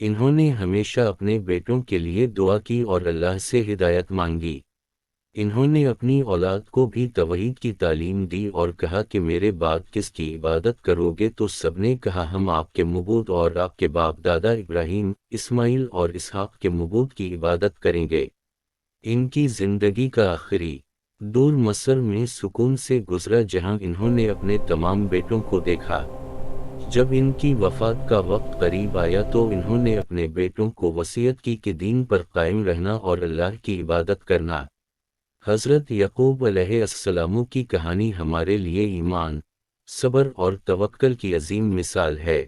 انہوں نے ہمیشہ اپنے بیٹوں کے لیے دعا کی اور اللہ سے ہدایت مانگی۔ انہوں نے اپنی اولاد کو بھی توحید کی تعلیم دی اور کہا کہ میرے بعد کس کی عبادت کرو گے، تو سب نے کہا ہم آپ کے معبود اور آپ کے باپ دادا ابراہیم، اسماعیل اور اسحاق کے معبود کی عبادت کریں گے۔ ان کی زندگی کا آخری دور مصر میں سکون سے گزرا، جہاں انہوں نے اپنے تمام بیٹوں کو دیکھا۔ جب ان کی وفات کا وقت قریب آیا تو انہوں نے اپنے بیٹوں کو وصیت کی کہ دین پر قائم رہنا اور اللہ کی عبادت کرنا۔ حضرت یعقوب علیہ السلام کی کہانی ہمارے لیے ایمان، صبر اور توکل کی عظیم مثال ہے۔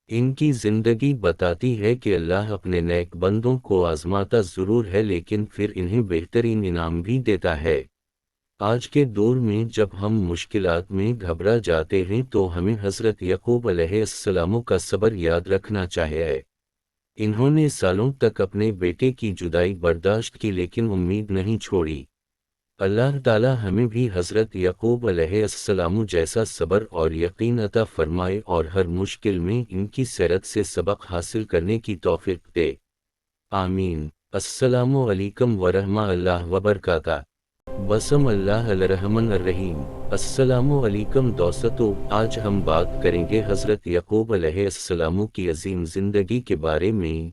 ان کی زندگی بتاتی ہے کہ اللہ اپنے نیک بندوں کو آزماتا ضرور ہے، لیکن پھر انہیں بہترین انعام بھی دیتا ہے۔ آج کے دور میں جب ہم مشکلات میں گھبرا جاتے ہیں تو ہمیں حضرت یعقوب علیہ السلام کا صبر یاد رکھنا چاہیے۔ انہوں نے سالوں تک اپنے بیٹے کی جدائی برداشت کی لیکن امید نہیں چھوڑی۔ اللہ تعالی ہمیں بھی حضرت یعقوب علیہ السلام جیسا صبر اور یقین عطا فرمائے اور ہر مشکل میں ان کی سیرت سے سبق حاصل کرنے کی توفیق دے۔ آمین۔ السلام علیکم ورحمۃ اللہ وبرکاتہ۔ بسم اللہ الرحمن الرحیم۔ السلام علیکم دوستو، آج ہم بات کریں گے حضرت یعقوب علیہ السلام کی عظیم زندگی کے بارے میں،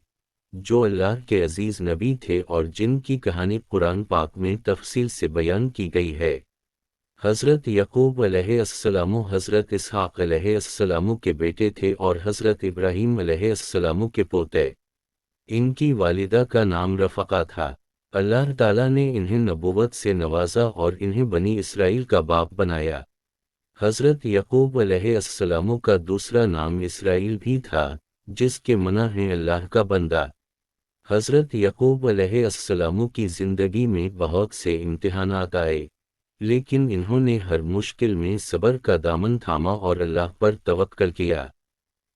جو اللہ کے عزیز نبی تھے اور جن کی کہانی قرآن پاک میں تفصیل سے بیان کی گئی ہے۔ حضرت یعقوب علیہ السلام حضرت اسحاق علیہ السلام کے بیٹے تھے اور حضرت ابراہیم علیہ السلام کے پوتے۔ ان کی والدہ کا نام رفقہ تھا۔ اللہ تعالیٰ نے انہیں نبوت سے نوازا اور انہیں بنی اسرائیل کا باپ بنایا۔ حضرت یعقوب علیہ السلام کا دوسرا نام اسرائیل بھی تھا، جس کے معنی ہے اللہ کا بندہ۔ حضرت یعقوب علیہ السلام کی زندگی میں بہت سے امتحانات آئے، لیکن انہوں نے ہر مشکل میں صبر کا دامن تھاما اور اللہ پر توکل کیا۔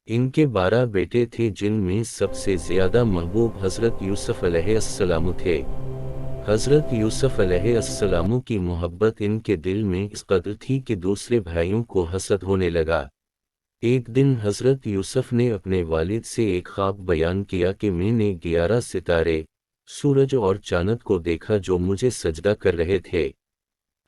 ان کے 12 بیٹے تھے، جن میں سب سے زیادہ محبوب حضرت یوسف علیہ السلام تھے۔ حضرت یوسف علیہ السلام کی محبت ان کے دل میں اس قدر تھی کہ دوسرے بھائیوں کو حسد ہونے لگا۔ ایک دن حضرت یوسف نے اپنے والد سے ایک خواب بیان کیا کہ میں نے 11 ستارے، سورج اور چاند کو دیکھا جو مجھے سجدہ کر رہے تھے۔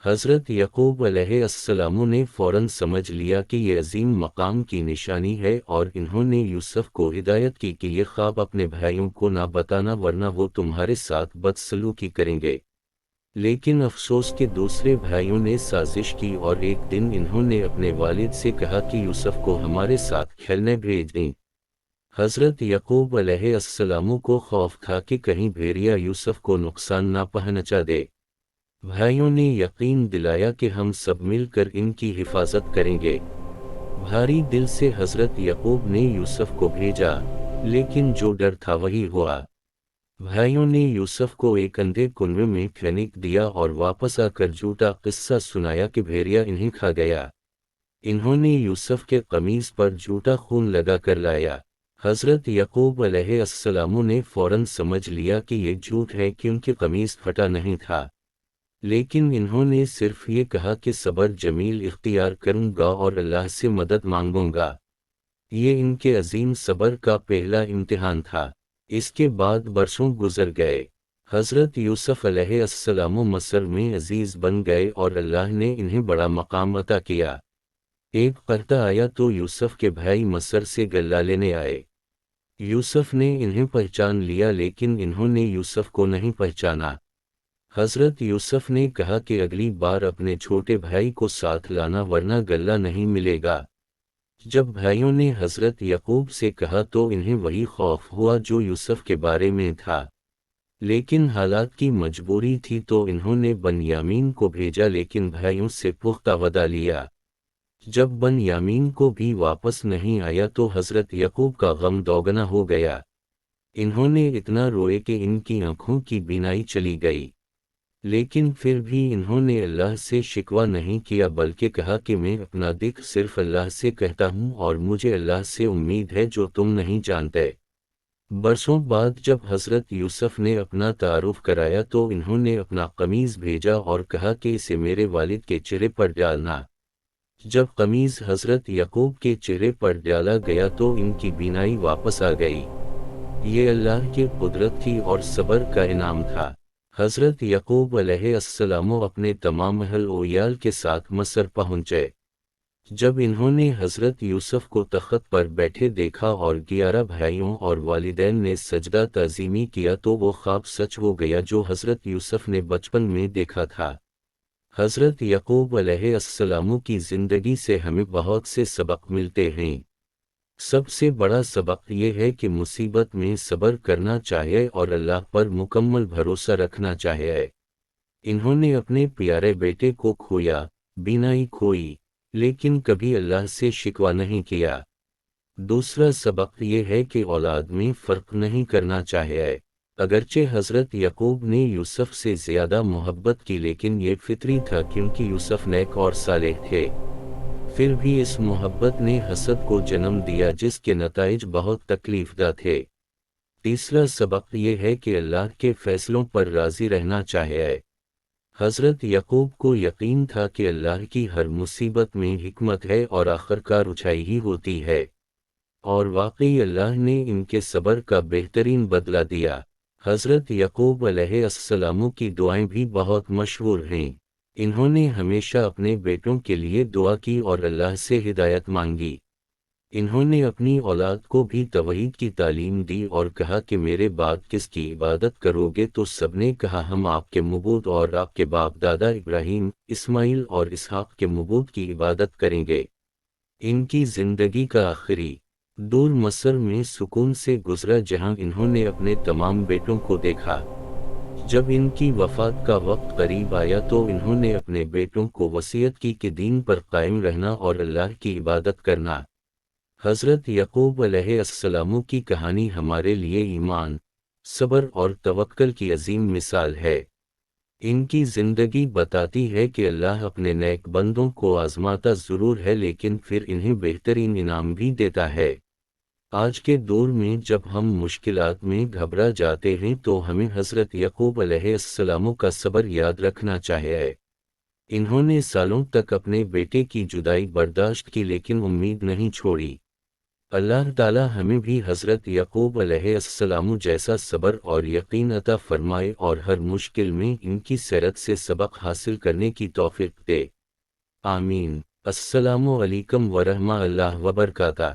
حضرت یعقوب علیہ السلام نے فوراً سمجھ لیا کہ یہ عظیم مقام کی نشانی ہے اور انہوں نے یوسف کو ہدایت کی کہ یہ خواب اپنے بھائیوں کو نہ بتانا ورنہ وہ تمہارے ساتھ بدسلوکی کریں گے۔ لیکن افسوس کہ دوسرے بھائیوں نے سازش کی اور ایک دن انہوں نے اپنے والد سے کہا کہ یوسف کو ہمارے ساتھ کھیلنے بھیج دیں۔ حضرت یعقوب علیہ السلام کو خوف تھا کہ کہیں بھیڑیا یوسف کو نقصان نہ پہنچا دے۔ بھائیوں نے یقین دلایا کہ ہم سب مل کر ان کی حفاظت کریں گے۔ بھاری دل سے حضرت یعقوب نے یوسف کو بھیجا، لیکن جو ڈر تھا وہی ہوا۔ بھائیوں نے یوسف کو ایک اندھے کنویں میں پھینک دیا اور واپس آ کر جھوٹا قصہ سنایا کہ بھیڑیا انہیں کھا گیا۔ انہوں نے یوسف کے قمیص پر جھوٹا خون لگا کر لایا۔ حضرت یعقوب علیہ السلام نے فوراً سمجھ لیا کہ یہ جھوٹ ہے کیونکہ قمیص پھٹا نہیں تھا، لیکن انہوں نے صرف یہ کہا کہ صبر جمیل اختیار کروں گا اور اللہ سے مدد مانگوں گا۔ یہ ان کے عظیم صبر کا پہلا امتحان تھا۔ اس کے بعد برسوں گزر گئے۔ حضرت یوسف علیہ السلام مصر میں عزیز بن گئے اور اللہ نے انہیں بڑا مقام عطا کیا۔ ایک قحط آیا تو یوسف کے بھائی مصر سے غلہ لینے آئے۔ یوسف نے انہیں پہچان لیا لیکن انہوں نے یوسف کو نہیں پہچانا۔ حضرت یوسف نے کہا کہ اگلی بار اپنے چھوٹے بھائی کو ساتھ لانا ورنہ غلہ نہیں ملے گا۔ جب بھائیوں نے حضرت یعقوب سے کہا تو انہیں وہی خوف ہوا جو یوسف کے بارے میں تھا، لیکن حالات کی مجبوری تھی تو انہوں نے بنیامین کو بھیجا لیکن بھائیوں سے پختہ وعدہ لیا۔ جب بنیامین کو بھی واپس نہیں آیا تو حضرت یعقوب کا غم دوگنا ہو گیا۔ انہوں نے اتنا روئے کہ ان کی آنکھوں کی بینائی چلی گئی، لیکن پھر بھی انہوں نے اللہ سے شکوہ نہیں کیا بلکہ کہا کہ میں اپنا دکھ صرف اللہ سے کہتا ہوں اور مجھے اللہ سے امید ہے جو تم نہیں جانتے۔ برسوں بعد جب حضرت یوسف نے اپنا تعارف کرایا تو انہوں نے اپنا قمیص بھیجا اور کہا کہ اسے میرے والد کے چہرے پر ڈالنا۔ جب قمیص حضرت یعقوب کے چہرے پر ڈالا گیا تو ان کی بینائی واپس آ گئی۔ یہ اللہ کی قدرت تھی اور صبر کا انعام تھا۔ حضرت یعقوب علیہ السلام اپنے تمام اہل و عیال کے ساتھ مصر پہنچے۔ جب انہوں نے حضرت یوسف کو تخت پر بیٹھے دیکھا اور 11 بھائیوں اور والدین نے سجدہ تعظیمی کیا تو وہ خواب سچ ہو گیا جو حضرت یوسف نے بچپن میں دیکھا تھا۔ حضرت یعقوب علیہ السلام کی زندگی سے ہمیں بہت سے سبق ملتے ہیں۔ سب سے بڑا سبق یہ ہے کہ مصیبت میں صبر کرنا چاہیے اور اللہ پر مکمل بھروسہ رکھنا چاہیے۔ انہوں نے اپنے پیارے بیٹے کو کھویا، بینائی کھوئی، لیکن کبھی اللہ سے شکوہ نہیں کیا۔ دوسرا سبق یہ ہے کہ اولاد میں فرق نہیں کرنا چاہیے۔ اگرچہ حضرت یعقوب نے یوسف سے زیادہ محبت کی لیکن یہ فطری تھا کیونکہ یوسف نیک اور صالح تھے۔ پھر بھی اس محبت نے حسد کو جنم دیا جس کے نتائج بہت تکلیف دہ تھے۔ تیسرا سبق یہ ہے کہ اللہ کے فیصلوں پر راضی رہنا چاہیے۔ حضرت یعقوب کو یقین تھا کہ اللہ کی ہر مصیبت میں حکمت ہے اور آخرکار اچھائی ہی ہوتی ہے، اور واقعی اللہ نے ان کے صبر کا بہترین بدلہ دیا۔ حضرت یعقوب علیہ السلام کی دعائیں بھی بہت مشہور ہیں۔ انہوں نے ہمیشہ اپنے بیٹوں کے لیے دعا کی اور اللہ سے ہدایت مانگی۔ انہوں نے اپنی اولاد کو بھی توحید کی تعلیم دی اور کہا کہ میرے بعد کس کی عبادت کرو گے تو سب نے کہا ہم آپ کے معبود اور آپ کے باپ دادا ابراہیم، اسماعیل اور اسحاق کے معبود کی عبادت کریں گے۔ ان کی زندگی کا آخری دور مصر میں سکون سے گزرا جہاں انہوں نے اپنے تمام بیٹوں کو دیکھا۔ جب ان کی وفات کا وقت قریب آیا تو انہوں نے اپنے بیٹوں کو وصیت کی کہ دین پر قائم رہنا اور اللہ کی عبادت کرنا۔ حضرت یعقوب علیہ السلام کی کہانی ہمارے لیے ایمان، صبر اور توکل کی عظیم مثال ہے۔ ان کی زندگی بتاتی ہے کہ اللہ اپنے نیک بندوں کو آزماتا ضرور ہے لیکن پھر انہیں بہترین انعام بھی دیتا ہے۔ آج کے دور میں جب ہم مشکلات میں گھبرا جاتے ہیں تو ہمیں حضرت یعقوب علیہ السلام کا صبر یاد رکھنا چاہیے۔ انہوں نے سالوں تک اپنے بیٹے کی جدائی برداشت کی لیکن امید نہیں چھوڑی۔ اللہ تعالی ہمیں بھی حضرت یعقوب علیہ السلام جیسا صبر اور یقین عطا فرمائے اور ہر مشکل میں ان کی سیرت سے سبق حاصل کرنے کی توفیق دے۔ آمین۔ السلام علیکم ورحمۃ اللہ وبرکاتہ۔